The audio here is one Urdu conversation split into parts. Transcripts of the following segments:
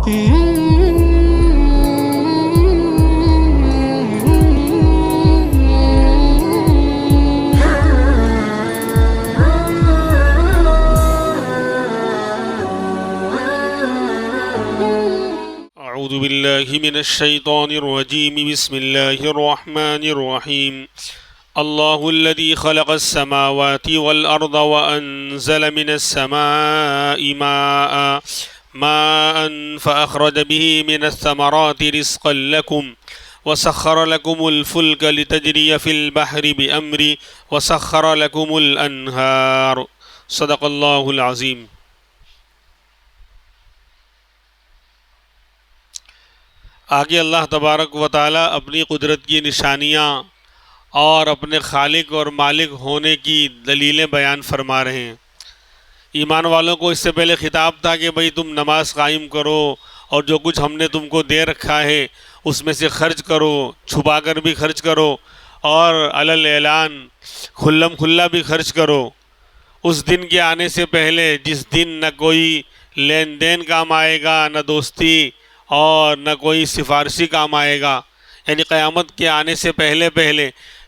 اعوذ باللہ من الشیطان الرجیم بسم اللہ الرحمن الرحیم اللہ الذی خلق السماوات والارض وانزل من السماء ماء فاخرج به من الثمرات رزقا لكم وسخر لكم الفلك لتجري في البحر بأمره وسخر لكم الانہار صدق اللہ العظیم۔ آگے اللہ تبارک و تعالیٰ اپنی قدرت کی نشانیاں اور اپنے خالق اور مالک ہونے کی دلیلیں بیان فرما رہے ہیں۔ ایمان والوں کو اس سے پہلے خطاب تھا کہ بھئی تم نماز قائم کرو اور جو کچھ ہم نے تم کو دے رکھا ہے اس میں سے خرچ کرو، چھپا کر بھی خرچ کرو اور علی اعلان کھلم کھلا بھی خرچ کرو، اس دن کے آنے سے پہلے جس دن نہ کوئی لین دین کام آئے گا، نہ دوستی اور نہ کوئی سفارشی کام آئے گا، یعنی قیامت کے آنے سے پہلے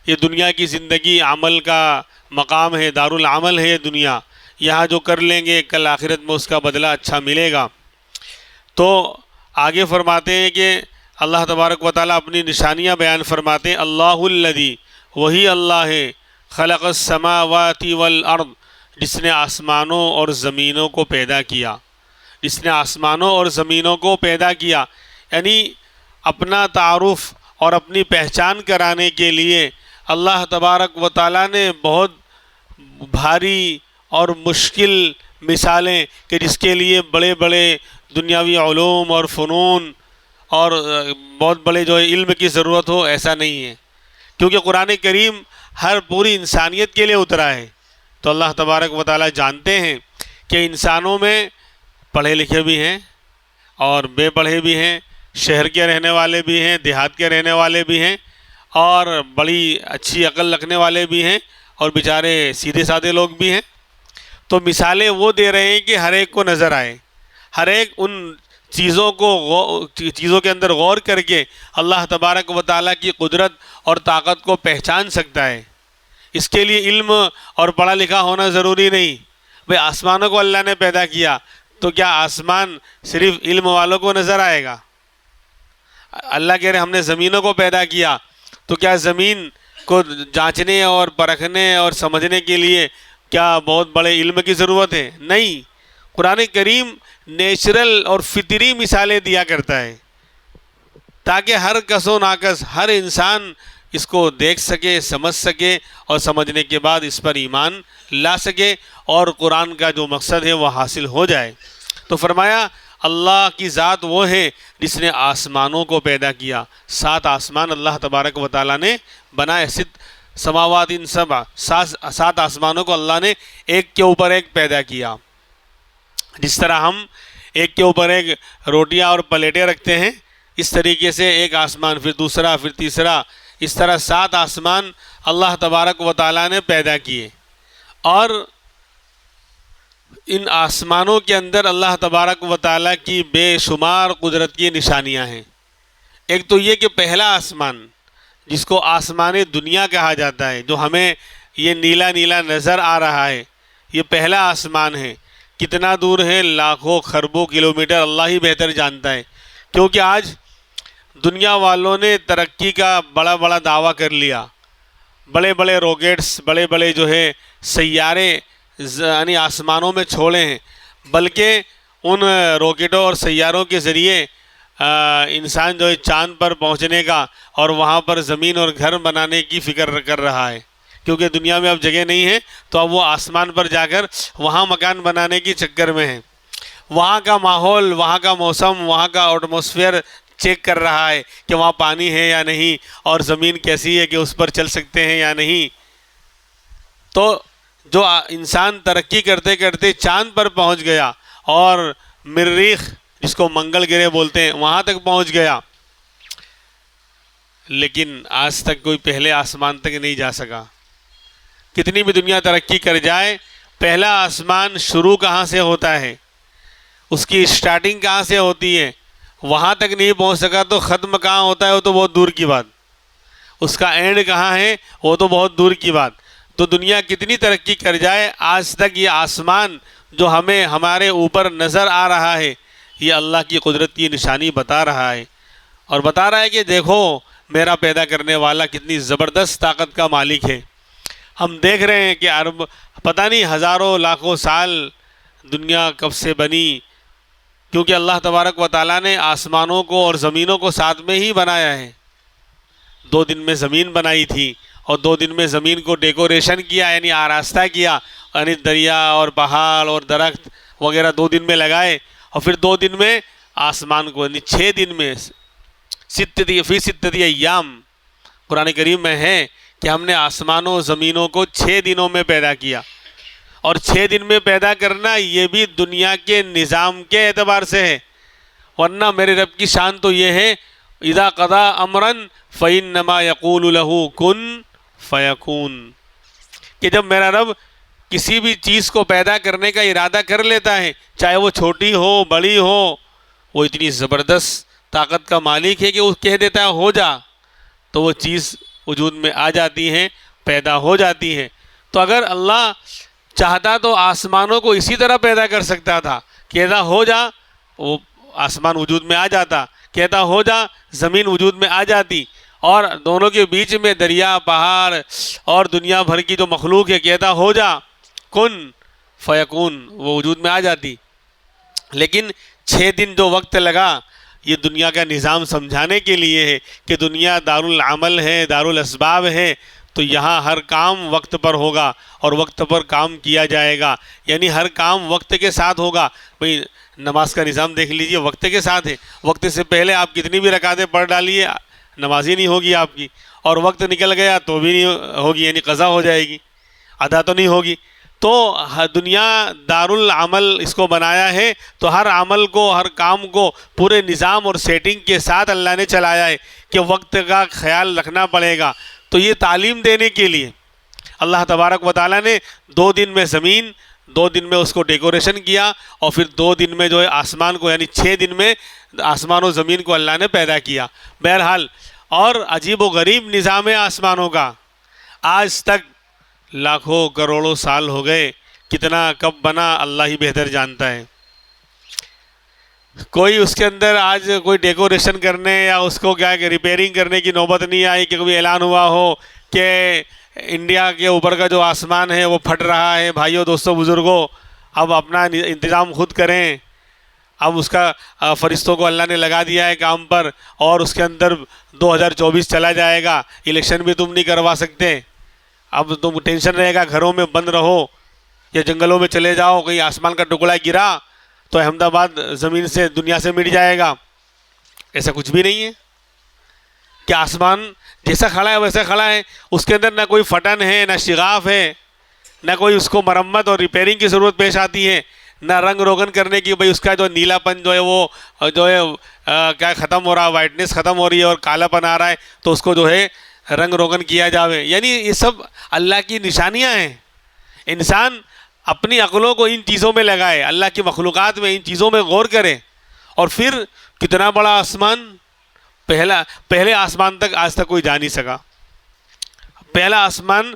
یہ دنیا کی زندگی عمل کا مقام ہے، دارالعمل ہے یہ دنیا، یہاں جو کر لیں گے کل آخرت میں اس کا بدلہ اچھا ملے گا۔ تو آگے فرماتے ہیں کہ اللہ تبارک و تعالیٰ اپنی نشانیاں بیان فرماتے ہیں۔ اللہ الذی، وہی اللہ ہے، خلق السماوات والارض، جس نے آسمانوں اور زمینوں کو پیدا کیا، جس نے آسمانوں اور زمینوں کو پیدا کیا، یعنی اپنا تعارف اور اپنی پہچان کرانے کے لیے اللہ تبارک و تعالیٰ نے بہت بھاری اور مشکل مثالیں کہ جس کے لیے بڑے بڑے دنیاوی علوم اور فنون اور بہت بڑے جو علم کی ضرورت ہو، ایسا نہیں ہے، کیونکہ قرآن کریم ہر پوری انسانیت کے لیے اترا ہے۔ تو اللہ تبارک و تعالیٰ جانتے ہیں کہ انسانوں میں پڑھے لکھے بھی ہیں اور بے پڑھے بھی ہیں، شہر کے رہنے والے بھی ہیں، دیہات کے رہنے والے بھی ہیں، اور بڑی اچھی عقل رکھنے والے بھی ہیں، اور بیچارے سیدھے سادے لوگ بھی ہیں۔ تو مثالیں وہ دے رہے ہیں کہ ہر ایک کو نظر آئے، ہر ایک ان چیزوں کے اندر غور کر کے اللہ تبارک و تعالیٰ کی قدرت اور طاقت کو پہچان سکتا ہے۔ اس کے لیے علم اور پڑھا لکھا ہونا ضروری نہیں۔ بھئی آسمانوں کو اللہ نے پیدا کیا تو کیا آسمان صرف علم والوں کو نظر آئے گا؟ اللہ کہہ رہے ہم نے زمینوں کو پیدا کیا تو کیا زمین کو جانچنے اور پرکھنے اور سمجھنے کے لیے کیا بہت بڑے علم کی ضرورت ہے؟ نہیں، قرآن کریم نیچرل اور فطری مثالیں دیا کرتا ہے تاکہ ہر کس و ناکس، ہر انسان اس کو دیکھ سکے، سمجھ سکے، اور سمجھنے کے بعد اس پر ایمان لا سکے اور قرآن کا جو مقصد ہے وہ حاصل ہو جائے۔ تو فرمایا اللہ کی ذات وہ ہے جس نے آسمانوں کو پیدا کیا، 7 آسمان اللہ تبارک و تعالیٰ نے بنائے، 7 سماوات ان سبع، 7 آسمانوں کو اللہ نے ایک کے اوپر ایک پیدا کیا۔ جس طرح ہم ایک کے اوپر ایک روٹیاں اور پلیٹیں رکھتے ہیں، اس طریقے سے ایک آسمان، پھر دوسرا، پھر تیسرا، اس طرح 7 آسمان اللہ تبارک و تعالیٰ نے پیدا کیے، اور ان آسمانوں کے اندر اللہ تبارک و تعالیٰ کی بے شمار قدرت کی نشانیاں ہیں۔ ایک تو یہ کہ پہلا آسمان جس کو آسمان دنیا کہا جاتا ہے، جو ہمیں یہ نیلا نیلا نظر آ رہا ہے، یہ پہلا آسمان ہے۔ کتنا دور ہے؟ لاکھوں خربوں کلومیٹر، اللہ ہی بہتر جانتا ہے، کیونکہ آج دنیا والوں نے ترقی کا بڑا بڑا دعویٰ کر لیا، بڑے بڑے راکٹس، بڑے بڑے جو ہے سیارے یعنی آسمانوں میں چھوڑے ہیں، بلکہ ان راکٹوں اور سیاروں کے ذریعے انسان جو ہے چاند پر پہنچنے کا اور وہاں پر زمین اور گھر بنانے کی فکر کر رہا ہے، کیونکہ دنیا میں اب جگہ نہیں ہے تو اب وہ آسمان پر جا کر وہاں مکان بنانے کی چکر میں ہے۔ وہاں کا ماحول، وہاں کا موسم، وہاں کا ایٹماسفیئر چیک کر رہا ہے کہ وہاں پانی ہے یا نہیں، اور زمین کیسی ہے کہ اس پر چل سکتے ہیں یا نہیں۔ تو جو انسان ترقی کرتے کرتے چاند پر پہنچ گیا اور مریخ جس کو منگل گرہ بولتے ہیں وہاں تک پہنچ گیا، لیکن آج تک کوئی پہلے آسمان تک نہیں جا سکا۔ کتنی بھی دنیا ترقی کر جائے، پہلا آسمان شروع کہاں سے ہوتا ہے، اس کی سٹارٹنگ کہاں سے ہوتی ہے، وہاں تک نہیں پہنچ سکا تو ختم کہاں ہوتا ہے وہ تو بہت دور کی بات، اس کا اینڈ کہاں ہے وہ تو بہت دور کی بات۔ تو دنیا کتنی ترقی کر جائے، آج تک یہ آسمان جو ہمیں ہمارے اوپر نظر آ رہا ہے یہ اللہ کی قدرت کی نشانی بتا رہا ہے، اور بتا رہا ہے کہ دیکھو میرا پیدا کرنے والا کتنی زبردست طاقت کا مالک ہے۔ ہم دیکھ رہے ہیں کہ عرب پتہ نہیں ہزاروں لاکھوں سال دنیا کب سے بنی، کیونکہ اللہ تبارک و تعالیٰ نے آسمانوں کو اور زمینوں کو ساتھ میں ہی بنایا ہے۔ 2 دن میں زمین بنائی تھی اور 2 دن میں زمین کو ڈیکوریشن کیا، یعنی آراستہ کیا، یعنی دریا اور پہاڑ اور درخت وغیرہ 2 دن میں لگائے، اور پھر 2 دن میں آسمان کو، یعنی 6 دن میں فی ستتی ایام قرآن کریم میں ہے کہ ہم نے آسمانوں و زمینوں کو 6 دنوں میں پیدا کیا، اور 6 دن میں پیدا کرنا یہ بھی دنیا کے نظام کے اعتبار سے ہے، ورنہ میرے رب کی شان تو یہ ہے اذا قضا امرا فانما یقول له کن فیکون، کہ جب میرا رب کسی بھی چیز کو پیدا کرنے کا ارادہ کر لیتا ہے، چاہے وہ چھوٹی ہو بڑی ہو، وہ اتنی زبردست طاقت کا مالک ہے کہ وہ کہہ دیتا ہے ہو جا تو وہ چیز وجود میں آ جاتی ہے، پیدا ہو جاتی ہے۔ تو اگر اللہ چاہتا تو آسمانوں کو اسی طرح پیدا کر سکتا تھا، کہتا ہو جا وہ آسمان وجود میں آ جاتا، کہتا ہو جا زمین وجود میں آ جاتی، اور دونوں کے بیچ میں دریا پہاڑ اور دنیا بھر کی جو مخلوق ہے کہتا ہو جا کن فیکون، وہ وجود میں آ جاتی۔ لیکن 6 دن جو وقت لگا یہ دنیا کا نظام سمجھانے کے لیے ہے کہ دنیا دار العمل ہے، دار الاسباب ہے، تو یہاں ہر کام وقت پر ہوگا اور وقت پر کام کیا جائے گا، یعنی ہر کام وقت کے ساتھ ہوگا۔ بھئی نماز کا نظام دیکھ لیجئے، وقت کے ساتھ ہے، وقت سے پہلے آپ کتنی بھی رکعتیں پڑھ ڈالیے نماز ہی نہیں ہوگی آپ کی، اور وقت نکل گیا تو بھی نہیں ہوگی، یعنی قضا ہو جائے گی، ادا تو نہیں ہوگی۔ تو دنیا دار العمل اس کو بنایا ہے، تو ہر عمل کو، ہر کام کو پورے نظام اور سیٹنگ کے ساتھ اللہ نے چلایا ہے کہ وقت کا خیال رکھنا پڑے گا۔ تو یہ تعلیم دینے کے لیے اللہ تبارک و تعالیٰ نے 2 دن میں زمین، 2 دن میں اس کو ڈیکوریشن کیا، اور پھر 2 دن میں جو ہے آسمان کو، یعنی 6 دن میں آسمان و زمین کو اللہ نے پیدا کیا۔ بہرحال اور عجیب و غریب نظام ہے آسمانوں کا، آج تک لاکھوں کروڑوں سال ہو گئے، کتنا کب بنا اللہ ہی بہتر جانتا ہے۔ کوئی اس کے اندر آج کوئی ڈیکوریشن کرنے یا اس کو کیا کہ ریپیئرنگ کرنے کی نوبت نہیں آئی کہ کبھی اعلان ہوا ہو کہ انڈیا کے اوپر کا جو آسمان ہے وہ پھٹ رہا ہے، بھائیوں دوستوں بزرگوں اب اپنا انتظام خود کریں۔ اب اس کا فرشتوں کو اللہ نے لگا دیا ہے کام پر، اور اس کے اندر 2024 چلا جائے گا، الیکشن بھی تم نہیں کروا سکتے، اب تم ٹینشن رہے گا، گھروں میں بند رہو یا جنگلوں میں چلے جاؤ، کہیں آسمان کا ٹکڑا گرا تو احمد آباد زمین سے، دنیا سے مٹ جائے گا۔ ایسا کچھ بھی نہیں ہے کہ آسمان جیسا کھڑا ہے ویسا کھڑا ہے، اس کے اندر نہ کوئی پھٹن ہے، نہ شگاف ہے، نہ کوئی اس کو مرمت اور ریپیئرنگ کی ضرورت پیش آتی ہے، نہ رنگ روگن کرنے کی، بھئی اس کا جو نیلا پن جو ہے وہ جو ہے کیا ختم ہو رہا ہے، وائٹنس ختم ہو رہی ہے اور کالا پن آ رہا ہے تو اس کو جو ہے رنگ روگن کیا جاوے۔ یعنی یہ سب اللہ کی نشانیاں ہیں۔ انسان اپنی عقلوں کو ان چیزوں میں لگائے، اللہ کی مخلوقات میں ان چیزوں میں غور کرے، اور پھر کتنا بڑا آسمان، پہلے آسمان تک آج تک کوئی جا نہیں سکا، پہلا آسمان،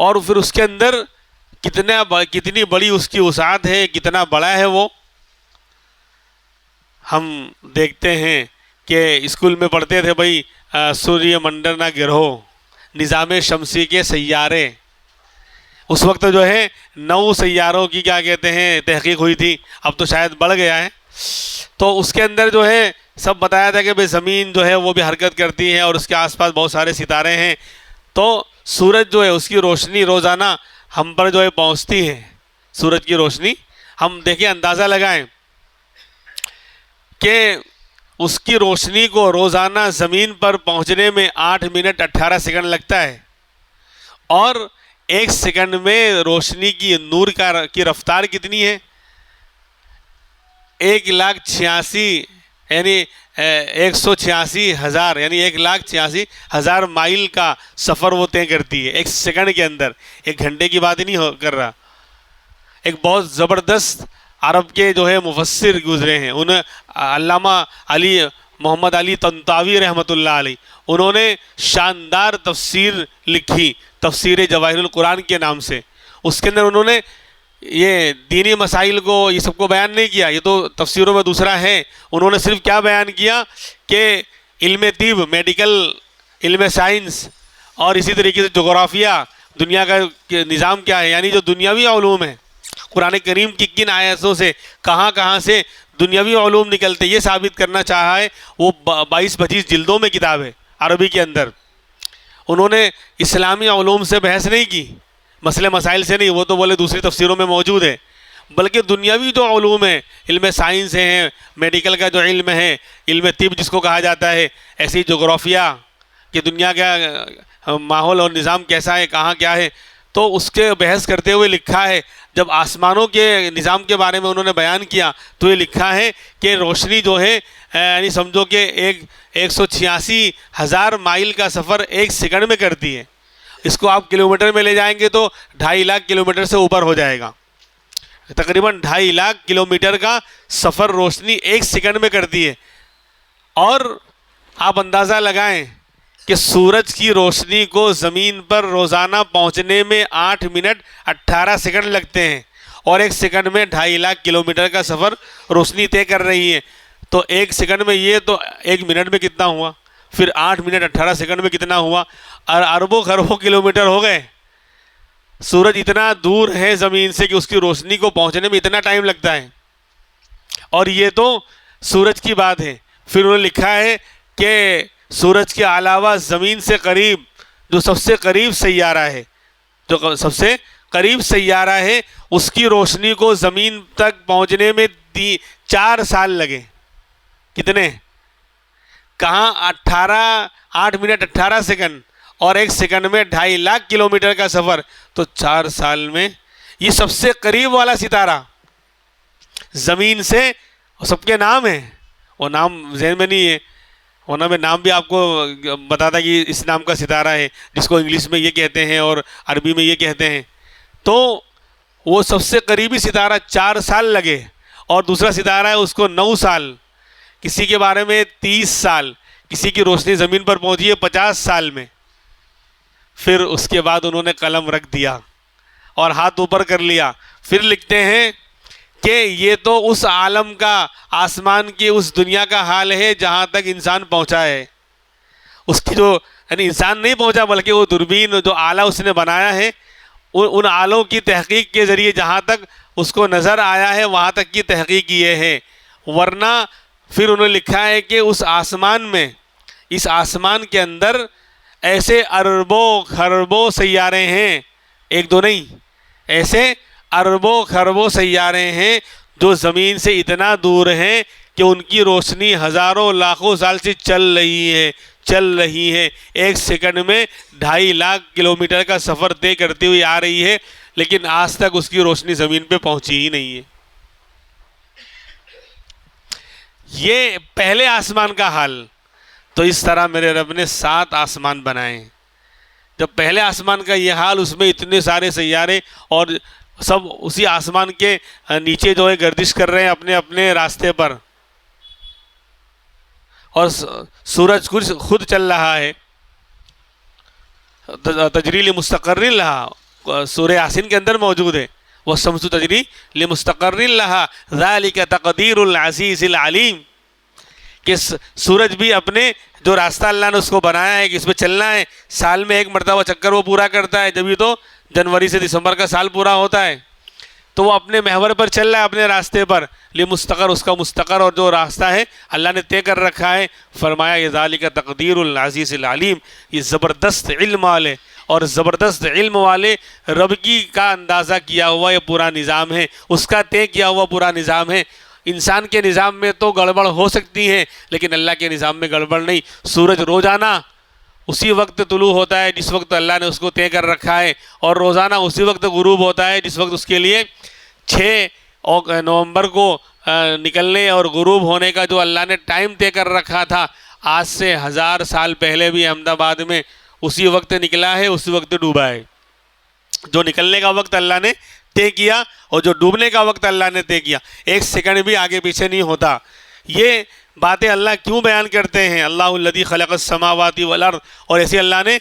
اور پھر اس کے اندر کتنی بڑی اس کی وسعت ہے، کتنا بڑا ہے وہ۔ ہم دیکھتے ہیں کہ اسکول میں پڑھتے تھے بھائی سوریہ منڈل نہ گرہو، نظام شمسی کے سیارے، اس وقت جو ہے 9 سیاروں کی کیا کہتے ہیں تحقیق ہوئی تھی، اب تو شاید بڑھ گیا ہے۔ تو اس کے اندر جو ہے سب بتایا تھا کہ بھئی زمین جو ہے وہ بھی حرکت کرتی ہے اور اس کے آس پاس بہت سارے ستارے ہیں، تو سورج جو ہے اس کی روشنی روزانہ ہم پر جو ہے پہنچتی ہے، سورج کی روشنی ہم دیکھیں، اندازہ لگائیں کہ اس کی روشنی کو روزانہ زمین پر پہنچنے میں 8 منٹ 18 سیکنڈ لگتا ہے، اور 1 سیکنڈ میں روشنی کی نور کی رفتار کتنی ہے؟ 1,86,000 یعنی 186,000 یعنی 1,86,000 مائل کا سفر وہ طے کرتی ہے 1 سیکنڈ کے اندر، 1 گھنٹے کی بات ہی نہیں کر رہا۔ ایک بہت زبردست عرب کے جو ہے مفسر گزرے ہیں، انہیں علامہ علی محمد علی طنطاوی رحمۃ اللہ علیہ، انہوں نے شاندار تفسیر لکھی، تفسیر جواہر القرآن کے نام سے۔ اس کے اندر انہوں نے یہ دینی مسائل کو یہ سب کو بیان نہیں کیا، یہ تو تفسیروں میں دوسرا ہے، انہوں نے صرف کیا بیان کیا کہ علم طب، میڈیکل، علم سائنس اور اسی طریقے سے جغرافیہ، دنیا کا نظام کیا ہے، یعنی جو دنیاوی علوم ہیں، قرآن کریم کی کن آیتوں سے کہاں کہاں سے دنیاوی علوم نکلتے، یہ ثابت کرنا چاہا ہے۔ وہ 22-25 جلدوں میں کتاب ہے عربی کے اندر۔ انہوں نے اسلامی علوم سے بحث نہیں کی، مسئلے مسائل سے نہیں، وہ تو بولے دوسری تفسیروں میں موجود ہے، بلکہ دنیاوی جو علوم ہیں، علم سائنس ہیں، میڈیکل کا جو علم ہے، علم طب جس کو کہا جاتا ہے، ایسی جغرافیہ کہ دنیا کا ماحول اور نظام کیسا ہے، کہاں کیا ہے، تو اس کے بحث کرتے ہوئے لکھا ہے، جب آسمانوں کے نظام کے بارے میں انہوں نے بیان کیا تو یہ لکھا ہے کہ روشنی جو ہے یعنی سمجھو کہ 186,000 مائل کا سفر 1 سیکنڈ میں کرتی ہے۔ اس کو آپ کلومیٹر میں لے جائیں گے تو 2.5 لاکھ کلومیٹر سے اوپر ہو جائے گا۔ تقریباً 2.5 لاکھ کلومیٹر کا سفر روشنی 1 سیکنڈ میں کرتی ہے، اور آپ اندازہ لگائیں کہ سورج کی روشنی کو زمین پر روزانہ پہنچنے میں 8 منٹ 18 سیکنڈ لگتے ہیں، اور 1 سیکنڈ میں 2.5 لاکھ کلومیٹر کا سفر روشنی طے کر رہی ہے۔ تو 1 سیکنڈ میں یہ تو 1 منٹ میں کتنا ہوا، پھر 8 منٹ 18 سیکنڈ میں کتنا ہوا، اور اربوں خربوں کلومیٹر ہو گئے۔ سورج اتنا دور ہے زمین سے کہ اس کی روشنی کو پہنچنے میں اتنا ٹائم لگتا ہے، اور یہ تو سورج کی بات ہے۔ پھر انہوں نے لکھا ہے کہ سورج کے علاوہ زمین سے قریب جو سب سے قریب سیارہ ہے، جو سب سے قریب سیارہ ہے، اس کی روشنی کو زمین تک پہنچنے میں 4 سال لگے۔ کتنے؟ کہاں 8 منٹ 18 سیکنڈ اور 1 سیکنڈ میں 2.5 لاکھ کلومیٹر کا سفر، تو 4 سال میں یہ سب سے قریب والا ستارہ زمین سے، سب کے نام ہیں، وہ نام ذہن میں نہیں ہے، ورنہ میں نام بھی آپ کو بتاتا کہ اس نام کا ستارہ ہے، جس کو انگلش میں یہ کہتے ہیں اور عربی میں یہ کہتے ہیں۔ تو وہ سب سے قریبی ستارہ 4 سال لگے، اور دوسرا ستارہ ہے اس کو 9 سال، کسی کے بارے میں 30 سال، کسی کی روشنی زمین پر پہنچی ہے 50 سال میں۔ پھر اس کے بعد انہوں نے قلم رکھ دیا اور ہاتھ اوپر کر لیا، پھر لکھتے ہیں کہ یہ تو اس عالم کا، آسمان کی اس دنیا کا حال ہے جہاں تک انسان پہنچا ہے۔ اس کی جو یعنی انسان نہیں پہنچا، بلکہ وہ دوربین جو آلہ اس نے بنایا ہے، ان آلوں کی تحقیق کے ذریعے جہاں تک اس کو نظر آیا ہے وہاں تک کی تحقیق یہ ہے۔ ورنہ پھر انہوں نے لکھا ہے کہ اس آسمان میں، اس آسمان کے اندر ایسے اربوں خربوں سیارے ہیں، 1-2 نہیں، ایسے اربوں خربوں سیارے ہیں جو زمین سے اتنا دور ہیں کہ ان کی روشنی ہزاروں لاکھوں سال سے چل رہی ہے 1 سیکنڈ میں 2.5 لاکھ کلومیٹر کا سفر طے کرتی ہوئی آ رہی ہے، لیکن آج تک اس کی روشنی زمین پہ پہنچی ہی نہیں ہے۔ یہ پہلے آسمان کا حال۔ تو اس طرح میرے رب نے 7 آسمان بنائے۔ جب پہلے آسمان کا یہ حال، اس میں اتنے سارے سیارے اور سب اسی آسمان کے نیچے جو ہے گردش کر رہے ہیں اپنے اپنے راستے پر، اور سورج خود چل رہا ہے، تجری لمستقر لہا، سورہ یاسین کے اندر موجود ہے، والشمس تجری لمستقر لہا ذالک تقدیر العزیز العلیم، کہ سورج بھی اپنے جو راستہ اللہ نے اس کو بنایا ہے کہ اس پہ چلنا ہے، سال میں 1 مرتبہ چکر وہ پورا کرتا ہے، جبھی تو جنوری سے دسمبر کا سال پورا ہوتا ہے، تو وہ اپنے محور پر چل رہا ہے، اپنے راستے پر، لمستقر، اس کا مستقر اور جو راستہ ہے اللہ نے طے کر رکھا ہے۔ فرمایا یہ ذالک تقدیر العزیز العلیم، یہ زبردست علم والے اور زبردست علم والے رب کی کا اندازہ کیا ہوا یہ پورا نظام ہے، اس کا طے کیا ہوا پورا نظام ہے۔ انسان کے نظام میں تو گڑبڑ ہو سکتی ہے، لیکن اللہ کے نظام میں گڑبڑ نہیں۔ سورج روزانہ اسی وقت طلوع ہوتا ہے جس وقت اللہ نے اس کو طے کر رکھا ہے، اور روزانہ اسی وقت غروب ہوتا ہے جس وقت اس کے لیے 6 نومبر کو نکلنے اور غروب ہونے کا جو اللہ نے ٹائم طے کر رکھا تھا، آج سے 1000 سال پہلے بھی احمد آباد میں اسی وقت نکلا ہے، اسی وقت ڈوبا ہے۔ جو نکلنے کا وقت اللہ نے طے کیا اور جو ڈوبنے کا وقت اللہ نے طے کیا، ایک سیکنڈ بھی آگے پیچھے نہیں ہوتا۔ یہ باتیں اللہ کیوں بیان کرتے ہیں؟ اللہ الذی خلق السماوات والارض، اور ایسے اللہ نے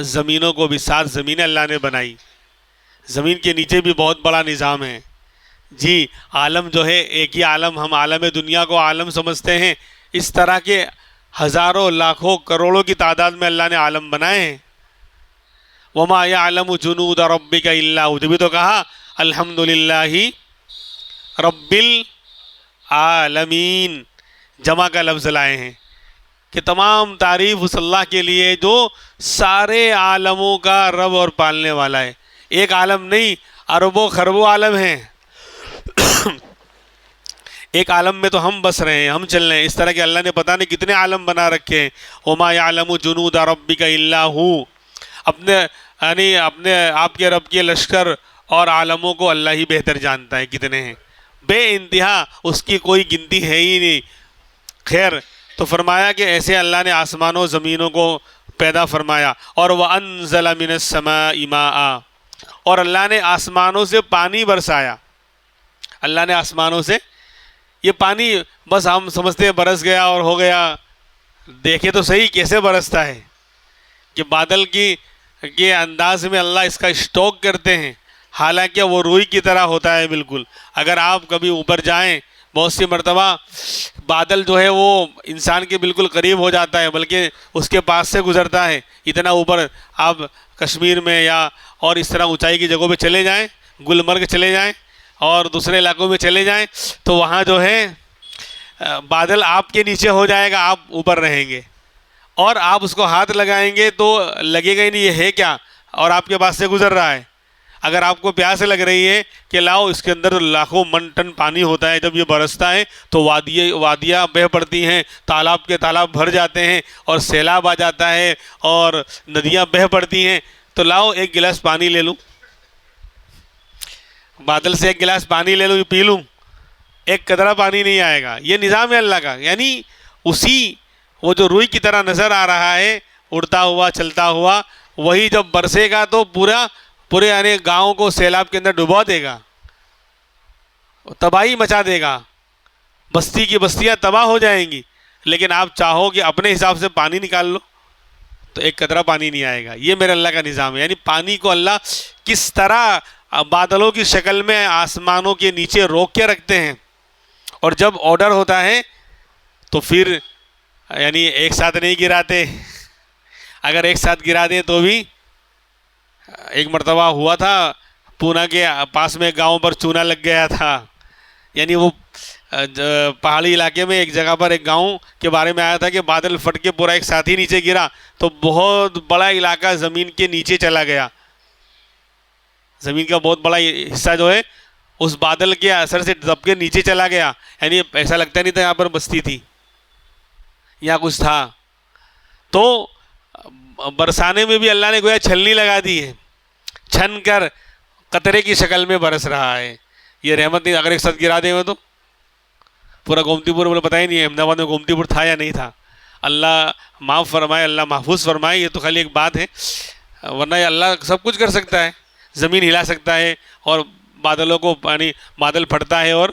زمینوں کو بھی، 7 زمینیں اللہ نے بنائی، زمین کے نیچے بھی بہت بڑا نظام ہے جی۔ عالم جو ہے ایک ہی عالم، ہم عالم دنیا کو عالم سمجھتے ہیں، اس طرح کے ہزاروں لاکھوں کروڑوں کی تعداد میں اللہ نے عالم بنائے ہیں۔ وما یعلم جنود ربک الا ہو، جبھی تو کہا الحمدللہ رب العالمین، جمع کا لفظ لائے ہیں کہ تمام تعریف اس اللہ کے لیے جو سارے عالموں کا رب اور پالنے والا ہے۔ ایک عالم نہیں، اربوں خربوں عالم ہیں، ایک عالم میں تو ہم بس رہے ہیں، ہم چل رہے ہیں، اس طرح کہ اللہ نے پتہ نہیں کتنے عالم بنا رکھے ہیں۔ وما یعلم جنود ربک الا ہو، اپنے آپ کے رب کے لشکر اور عالموں کو اللہ ہی بہتر جانتا ہے کتنے ہیں، بے انتہا، اس کی کوئی گنتی ہے ہی نہیں۔ خیر، تو فرمایا کہ ایسے اللہ نے آسمانوں زمینوں کو پیدا فرمایا، اور وَأَنزَلَ مِنَ السَّمَاءِ مَاءً، اور اللہ نے آسمانوں سے پانی برسایا۔ اللہ نے آسمانوں سے یہ پانی، بس ہم سمجھتے ہیں برس گیا اور ہو گیا، دیکھے تو صحیح کیسے برستا ہے کہ بادل کے انداز میں اللہ اس کا اسٹاک کرتے ہیں، حالانکہ وہ روئی کی طرح ہوتا ہے بالکل۔ اگر آپ کبھی اوپر جائیں، بہت سی مرتبہ بادل جو ہے وہ انسان کے بالکل قریب ہو جاتا ہے، بلکہ اس کے پاس سے گزرتا ہے، اتنا اوپر۔ آپ کشمیر میں یا اور اس طرح اونچائی کی جگہوں پہ چلے جائیں، گلمرگ چلے جائیں اور دوسرے علاقوں میں چلے جائیں، تو وہاں جو ہے بادل آپ کے نیچے ہو جائے گا، آپ اوپر رہیں گے، اور آپ اس کو ہاتھ لگائیں گے تو لگے گا ہی نہیں یہ ہے کیا، اور آپ کے پاس سے گزر رہا ہے۔ اگر آپ کو پیاس لگ رہی ہے کہ لاؤ، اس کے اندر لاکھوں من ٹن پانی ہوتا ہے، جب یہ برستا ہے تو وادیاں بہہ پڑتی ہیں، تالاب کے تالاب بھر جاتے ہیں، اور سیلاب آ جاتا ہے، اور ندیاں بہہ پڑتی ہیں، تو لاؤ ایک گلاس پانی لے لوں، بادل سے ایک گلاس پانی لے لوں، پی لوں، ایک قطرہ پانی نہیں آئے گا۔ یہ نظام ہے اللہ کا، یعنی اسی وہ جو روئی کی طرح نظر آ رہا ہے اڑتا ہوا چلتا ہوا، وہی جب برسے گا تو پورے یعنی گاؤں کو سیلاب کے اندر ڈبا دے گا، تباہی مچا دے گا، بستی کی بستیاں تباہ ہو جائیں گی۔ لیکن آپ چاہو کہ اپنے حساب سے پانی نکال لو تو ایک قطرہ پانی نہیں آئے گا۔ یہ میرے اللہ کا نظام ہے، یعنی پانی کو اللہ کس طرح بادلوں کی شکل میں آسمانوں کے نیچے روک کے رکھتے ہیں، اور جب آرڈر ہوتا ہے تو پھر یعنی ایک ساتھ نہیں گراتے، اگر ایک ساتھ گرا دیں تو بھی۔ ایک مرتبہ ہوا تھا پونا کے پاس میں گاؤں پر چونا لگ گیا تھا، یعنی وہ پہاڑی علاقے میں ایک جگہ پر ایک گاؤں کے بارے میں آیا تھا کہ بادل پھٹ کے پورا ایک ساتھ ہی نیچے گرا، تو بہت بڑا علاقہ زمین کے نیچے چلا گیا، زمین کا بہت بڑا حصہ جو ہے اس بادل کے اثر سے دب کے نیچے چلا گیا، یعنی ایسا لگتا نہیں تھا یہاں پر بستی تھی، یہاں کچھ تھا۔ تو برسانے میں بھی اللہ نے گویا چھلنی لگا دی ہے، چھن کر قطرے کی شکل میں برس رہا ہے۔ یہ رحمت نہیں، اگر ایک ساتھ گرا دے ہوئے تو پورا گومتی پور مجھے پتہ ہی نہیں ہے احمد آباد میں گومتی پور تھا یا نہیں تھا، اللہ معاف فرمائے، اللہ محفوظ فرمائے۔ یہ تو خالی ایک بات ہے، ورنہ یہ اللہ سب کچھ کر سکتا ہے، زمین ہلا سکتا ہے، اور بادلوں کو پانی، بادل پھٹتا ہے اور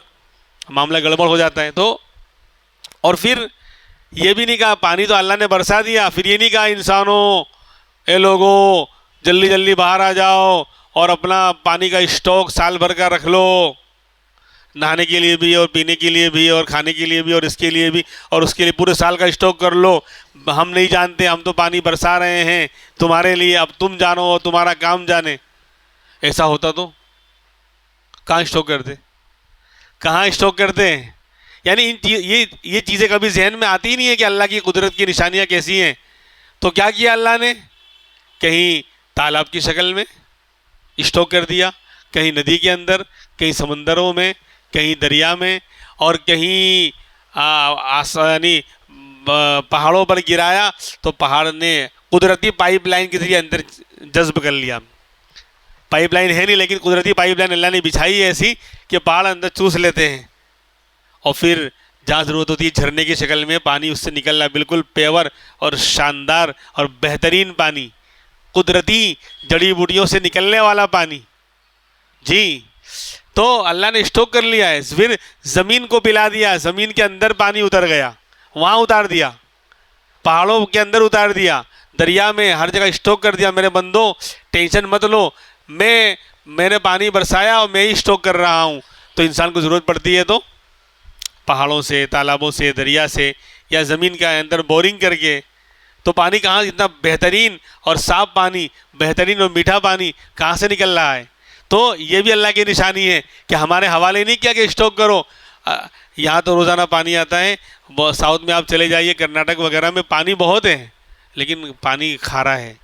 معاملہ گڑبڑ ہو جاتا ہے۔ تو اور پھر یہ بھی نہیں کہا، پانی تو اللہ نے برسا دیا، پھر یہ نہیں کہا انسانوں، اے لوگوں جلدی جلدی باہر آ جاؤ اور اپنا پانی کا اسٹاک سال بھر کا رکھ لو، نہانے کے لیے بھی اور پینے کے لیے بھی اور کھانے کے لیے بھی اور اس کے لیے بھی، اور اس کے لیے پورے سال کا اسٹاک کر لو۔ ہم نہیں جانتے، ہم تو پانی برسا رہے ہیں تمہارے لیے، اب تم جانو اور تمہارا کام جانے۔ ایسا ہوتا تو کہاں اسٹاک کرتے، کہاں اسٹاک کرتے ہیں؟ یعنی یہ چیزیں کبھی ذہن میں آتی ہی نہیں ہے کہ اللہ کی قدرت کی نشانیاں کیسی ہیں۔ تو کیا کیا اللہ نے؟ کہیں تالاب کی شکل میں اسٹاک کر دیا، کہیں ندی کے اندر، کہیں سمندروں میں، کہیں دریا میں، اور کہیں یعنی پہاڑوں پر گرایا تو پہاڑ نے قدرتی پائپ لائن کے ذریعے اندر جذب کر لیا۔ پائپ لائن ہے نہیں، لیکن قدرتی پائپ لائن اللہ نے بچھائی ہے ایسی کہ پہاڑ اندر چوس لیتے ہیں، اور پھر جہاں ضرورت ہوتی ہے جھرنے کی شکل میں پانی اس سے نکل رہا ہے، بالکل پیور اور شاندار اور بہترین پانی، قدرتی جڑی بوٹیوں سے نکلنے والا پانی۔ جی تو اللہ نے اسٹاک کر لیا ہے. پھر زمین کو پلا دیا, زمین کے اندر پانی اتر گیا, وہاں اتار دیا, پہاڑوں کے اندر اتار دیا, دریا میں, ہر جگہ اسٹاک کر دیا. میرے بندو ٹینشن مت لو, میں نے پانی برسایا اور میں ہی اسٹاک کر رہا ہوں. تو انسان کو ضرورت پڑتی ہے تو پہاڑوں سے, تالابوں سے, دریا سے, یا زمین کے اندر بورنگ کر کے. تو پانی کہاں, اتنا بہترین اور صاف پانی, بہترین اور میٹھا پانی کہاں سے نکل رہا ہے. تو یہ بھی اللہ کی نشانی ہے کہ ہمارے حوالے نہیں کیا کہ اسٹاک کرو. یہاں تو روزانہ پانی آتا ہے. ساؤتھ میں آپ چلے جائیے, کرناٹک وغیرہ میں پانی بہت ہے, لیکن پانی کھارا ہے,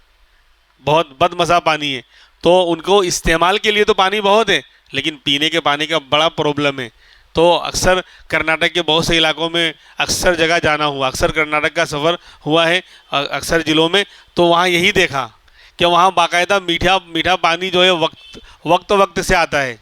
بہت بد مزہ پانی ہے. تو ان کو استعمال کے لیے تو پانی بہت ہے, لیکن پینے کے پانی کا بڑا پرابلم ہے. تو اکثر کرناٹک کے بہت سے علاقوں میں اکثر جگہ جانا ہوا, اکثر کرناٹک کا سفر ہوا ہے اکثر ضلعوں میں. تو وہاں یہی دیکھا کہ وہاں باقاعدہ میٹھا پانی جو ہے وقت سے آتا ہے.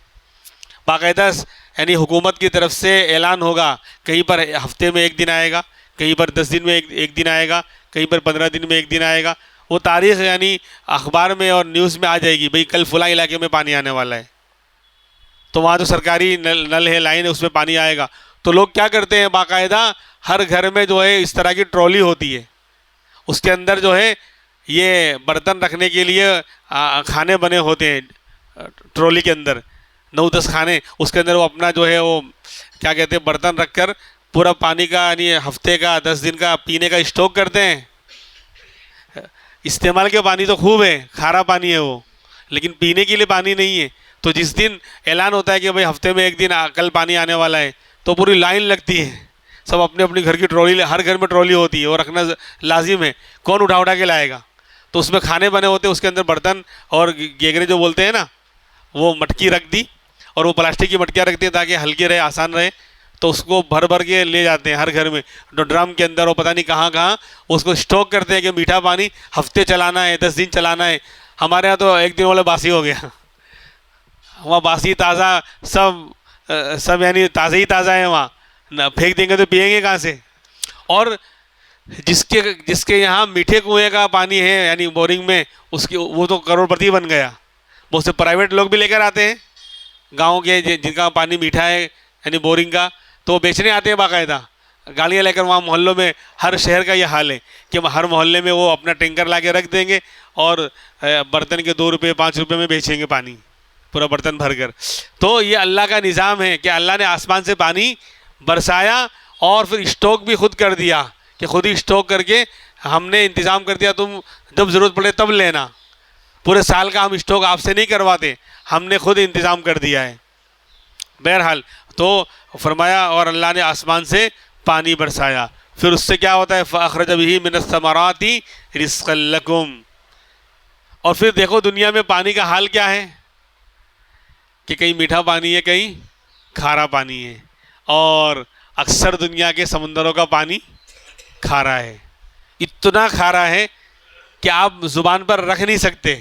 باقاعدہ یعنی حکومت کی طرف سے اعلان ہوگا, کہیں پر ہفتے میں 1 دن آئے گا, کہیں پر 10 دن میں ایک دن آئے گا, کہیں پر 15 دن میں 1 دن آئے گا. وہ تاریخ یعنی اخبار میں اور نیوز میں آ جائے گی, بھئی کل فلاں علاقے میں پانی آنے والا ہے. تو وہاں جو سرکاری نل ہے, لائن ہے, اس میں پانی آئے گا. تو لوگ کیا کرتے ہیں, باقاعدہ ہر گھر میں جو ہے اس طرح کی ٹرالی ہوتی ہے, اس کے اندر جو ہے یہ برتن رکھنے کے لیے کھانے بنے ہوتے ہیں ٹرالی کے اندر, 9-10 کھانے. اس کے اندر وہ اپنا جو ہے وہ کیا کہتے ہیں برتن رکھ کر پورا پانی کا یعنی ہفتے کا 10 دن کا پینے کا اسٹاک کرتے ہیں. استعمال کے پانی تو خوب ہے, کھارا پانی ہے وہ, لیکن پینے کے لیے پانی نہیں ہے. تو جس دن اعلان ہوتا ہے کہ بھئی ہفتے میں 1 دن کل پانی آنے والا ہے, تو پوری لائن لگتی ہے, سب اپنے اپنی گھر کی ٹرالی, ہر گھر میں ٹرالی ہوتی ہے, اور رکھنا لازم ہے. کون اٹھا کے لائے گا. تو اس میں کھانے بنے ہوتے ہیں, اس کے اندر برتن اور گیگرے جو بولتے ہیں نا, وہ مٹکی رکھ دی, اور وہ پلاسٹک کی مٹکیاں رکھتی ہیں تاکہ ہلکی رہے, آسان رہے. تو اس کو بھر کے لے جاتے ہیں ہر گھر میں, ڈرم کے اندر, اور پتہ نہیں کہاں اس کو اسٹاک کرتے ہیں کہ میٹھا پانی ہفتے چلانا ہے, 10 دن چلانا ہے. ہمارے یہاں تو 1 دن والا باسی ہو گیا, وہاں باسی تازہ سب یعنی تازہ ہی تازہ ہے. وہاں پھینک دیں گے تو پئیں گے کہاں سے. اور جس کے یہاں میٹھے کنویں کا پانی ہے یعنی بورنگ میں, وہ تو کروڑ پتی بن گیا. بہت سے پرائیویٹ لوگ بھی لے کر آتے ہیں گاؤں کے, جن کا پانی میٹھا ہے یعنی بورنگ کا, تو وہ بیچنے آتے ہیں باقاعدہ گاڑیاں لے کر. وہاں محلوں میں, ہر شہر کا یہ حال ہے کہ ہر محلے میں وہ اپنا ٹینکر لا کے رکھ دیں گے, اور برتن کے 2 روپے 5 روپے میں بیچیں گے پانی, پورا برتن بھر کر. تو یہ اللہ کا نظام ہے کہ اللہ نے آسمان سے پانی برسایا, اور پھر اسٹاک بھی خود کر دیا کہ خود ہی اسٹاک کر کے ہم نے انتظام کر دیا, تم جب ضرورت پڑے تب لینا. پورے سال کا ہم اسٹاک آپ سے نہیں کرواتے, ہم نے خود انتظام کر دیا ہے. بہرحال تو فرمایا, اور اللہ نے آسمان سے پانی برسایا, پھر اس سے کیا ہوتا ہے, فَأَخْرَجَ بِهِ مِنَ الثَّمَرَاتِ رِزْقًا لَكُمْ. اور پھر دیکھو دنیا میں پانی کا حال کیا ہے, کہ کہیں میٹھا پانی ہے, کہیں کھارا پانی ہے, اور اکثر دنیا کے سمندروں کا پانی کھارا ہے. اتنا کھارا ہے کہ آپ زبان پر رکھ نہیں سکتے.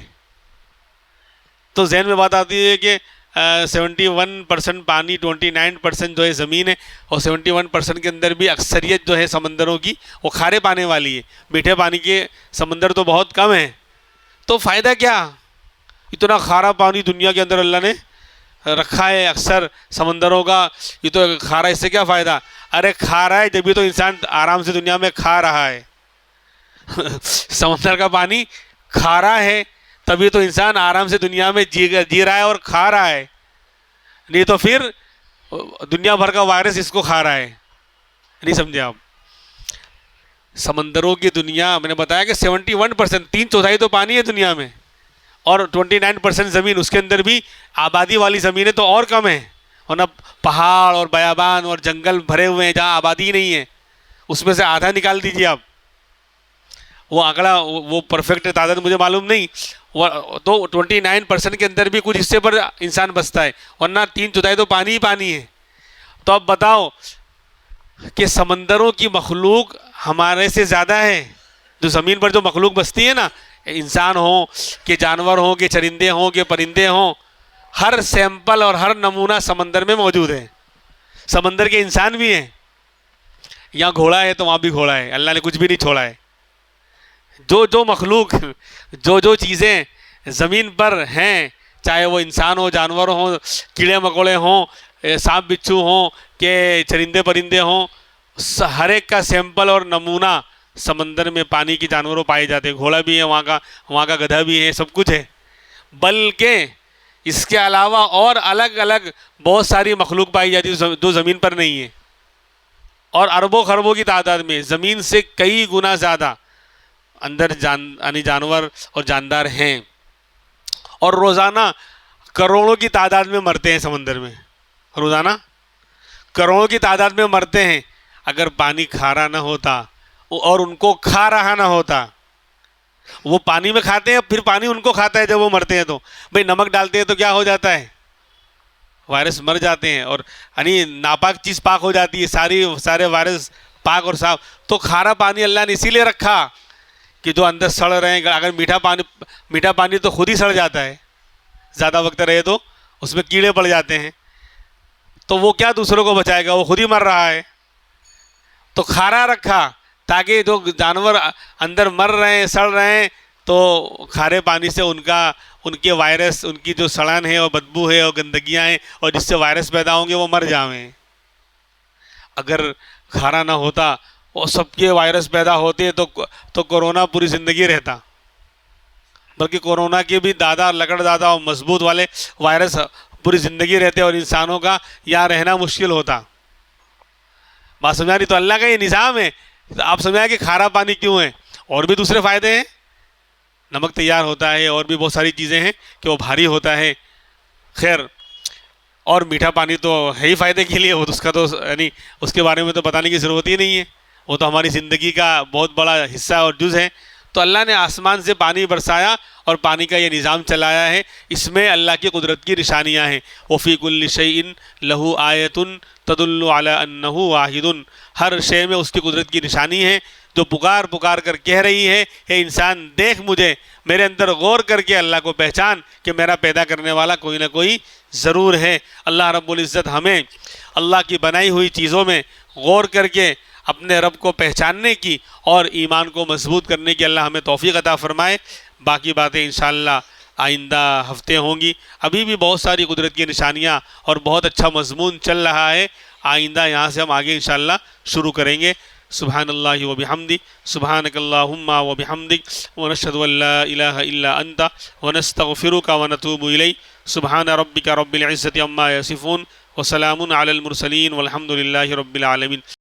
تو ذہن میں بات آتی ہے کہ 71% پانی, 29% جو ہے زمین ہے, اور 71% کے اندر بھی اکثریت جو ہے سمندروں کی وہ کھارے پانی والی ہے. میٹھے پانی کے سمندر تو بہت کم ہیں. تو فائدہ کیا, اتنا کھارا پانی دنیا کے اندر اللہ نے رکھا ہے اکثر سمندروں کا, یہ تو کھارا, اس سے کیا فائدہ. ارے کھارا ہے جبھی تو انسان آرام سے دنیا میں کھا رہا ہے. سمندر کا پانی کھارا ہے تبھی تو انسان آرام سے دنیا میں جی رہا ہے اور کھا رہا ہے, نہیں تو پھر دنیا بھر کا وائرس اس کو کھا رہا ہے. نہیں سمجھے آپ. سمندروں کی دنیا, میں نے بتایا کہ 71%, 3/4 تو پانی ہے دنیا میں, اور 29% زمین, اس کے اندر بھی آبادی والی زمینیں تو اور کم ہیں, ورنہ پہاڑ اور بیابان اور جنگل بھرے ہوئے ہیں جہاں آبادی نہیں ہے. اس میں سے آدھا نکال دیجیے آپ, وہ آنکڑا وہ پرفیکٹ تعداد مجھے معلوم نہیں, تو 29% کے اندر بھی کچھ حصے پر انسان بستا ہے, ورنہ 3/4 تو پانی ہی پانی ہے. تو اب بتاؤ کہ سمندروں کی مخلوق ہمارے سے زیادہ ہے. جو زمین پر جو مخلوق بستی ہے نا, انسان ہوں کہ جانور ہوں کہ چرندے ہوں کہ پرندے ہوں, ہر سیمپل اور ہر نمونہ سمندر میں موجود ہے. سمندر کے انسان بھی ہیں, یہاں گھوڑا ہے تو وہاں بھی گھوڑا ہے, اللہ نے کچھ بھی نہیں چھوڑا ہے. جو مخلوق, جو چیزیں زمین پر ہیں چاہے وہ انسان ہو، جانور ہوں، کیڑے مکوڑے ہوں، سانپ بچھو ہوں کہ چرندے پرندے ہوں، ہر ایک کا سیمپل اور نمونہ سمندر میں پانی کے جانوروں پائے جاتے ہیں. گھوڑا بھی ہے وہاں کا گدھا بھی ہے، سب کچھ ہے. بلکہ اس کے علاوہ اور الگ الگ بہت ساری مخلوق پائی جاتی ہے جو زمین پر نہیں ہے، اور اربوں خربوں کی تعداد میں زمین سے کئی گنا زیادہ اندر یعنی جانور اور جاندار ہیں. اور روزانہ کروڑوں کی تعداد میں مرتے ہیں سمندر میں، روزانہ کروڑوں کی تعداد میں مرتے ہیں. اگر پانی کھارا نہ ہوتا اور ان کو کھا رہا نہ ہوتا، وہ پانی میں کھاتے ہیں پھر پانی ان کو کھاتا ہے جب وہ مرتے ہیں. تو بھئی نمک ڈالتے ہیں تو کیا ہو جاتا ہے؟ وائرس مر جاتے ہیں، اور یعنی ناپاک چیز پاک ہو جاتی ہے، سارے وائرس پاک اور صاف. تو کھارا پانی اللہ نے اسی لیے رکھا کہ جو اندر سڑ رہے ہیں. اگر میٹھا پانی تو خود ہی سڑ جاتا ہے، زیادہ وقت رہے تو اس میں کیڑے پڑ جاتے ہیں، تو وہ کیا دوسروں کو بچائے گا، وہ خود ہی مر رہا ہے. تو کھارا رکھا تاکہ جو جانور اندر مر رہے ہیں، سڑ رہے ہیں، تو کھارے پانی سے ان کے وائرس، ان کی جو سڑن ہے اور بدبو ہے اور گندگیاں ہیں اور جس سے وائرس پیدا ہوں گے وہ مر جاویں. اگر کھارا نہ ہوتا اور سب کے وائرس پیدا ہوتے تو کرونا پوری زندگی رہتا. بلکہ کرونا کے بھی دادا، لکڑ دادا اور مضبوط والے وائرس پوری زندگی رہتے اور انسانوں کا یہاں رہنا مشکل ہوتا. بات سمجھا رہی؟ تو اللہ کا یہ نظام ہے. آپ سمجھا کہ کھارا پانی کیوں ہے؟ اور بھی دوسرے فائدے ہیں. نمک تیار ہوتا ہے، اور بھی بہت ساری چیزیں ہیں کہ وہ بھاری ہوتا ہے. خیر، اور میٹھا پانی تو ہے ہی فائدے کے لیے، وہ اس کا تو یعنی اس کے بارے میں تو بتانے کی ضرورت ہی نہیں ہے، وہ تو ہماری زندگی کا بہت بڑا حصہ اور جز ہے. تو اللہ نے آسمان سے پانی برسایا اور پانی کا یہ نظام چلایا ہے. اس میں اللہ کی قدرت کی نشانیاں ہیں. وَفِي كُلِّ شَيْءٍ لَهُ آیَةٌ تَدُلُّ عَلَىٰ أَنَّهُ وَاحِدٌ. ہر شے میں اس کی قدرت کی نشانی ہے جو پکار کر کہہ رہی ہے، اے انسان دیکھ مجھے، میرے اندر غور کر کے اللہ کو پہچان کہ میرا پیدا کرنے والا کوئی نہ کوئی ضرور ہے. اللہ رب العزت ہمیں اللہ کی بنائی ہوئی چیزوں میں غور کر کے اپنے رب کو پہچاننے کی اور ایمان کو مضبوط کرنے کی اللہ ہمیں توفیق عطا فرمائے. باقی باتیں انشاءاللہ آئندہ ہفتے ہوں گی. ابھی بھی بہت ساری قدرت کی نشانیاں اور بہت اچھا مضمون چل رہا ہے. آئندہ یہاں سے ہم آگے انشاءاللہ شروع کریں گے. سبحان اللہ و بحمدی، سبحانک اللہم و بحمدک، ونشہد ان لا الہ الا انت ونستغفرک ونتوب الیک. سبحان ربک رب العزت عما یصفون وسلام علی المرسلین والحمد للہ رب العالمین.